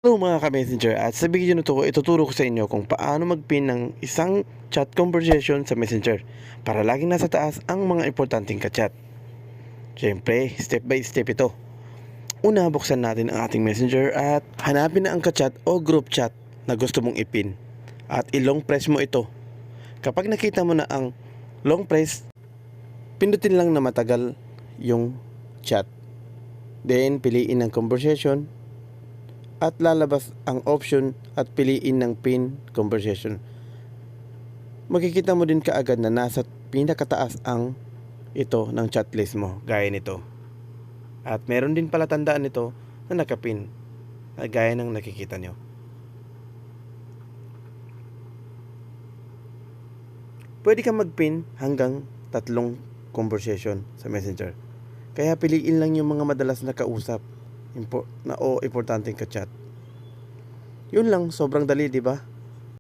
Hello mga ka-messenger, at sa video na to ituturo ko sa inyo kung paano mag-pin ng isang chat conversation sa messenger para laging nasa taas ang mga importanteng ka-chat. Siyempre, step by step ito. Una, buksan natin ang ating messenger at hanapin na ang ka-chat o group chat na gusto mong ipin at i-long press mo ito. Kapag nakita mo na ang long press, pindutin lang na matagal yung chat. Then, piliin ang conversation at lalabas ang option at piliin ng pin conversation. Makikita mo din kaagad na nasa pinakataas ang ito ng chat list mo, gaya nito. At meron din pala tandaan nito na nakapin, gaya ng nakikita nyo. Pwede kang magpin hanggang 3 conversation sa messenger. Kaya piliin lang yung mga madalas na kausap o importanteng ka-chat. Yun lang, sobrang dali, di ba?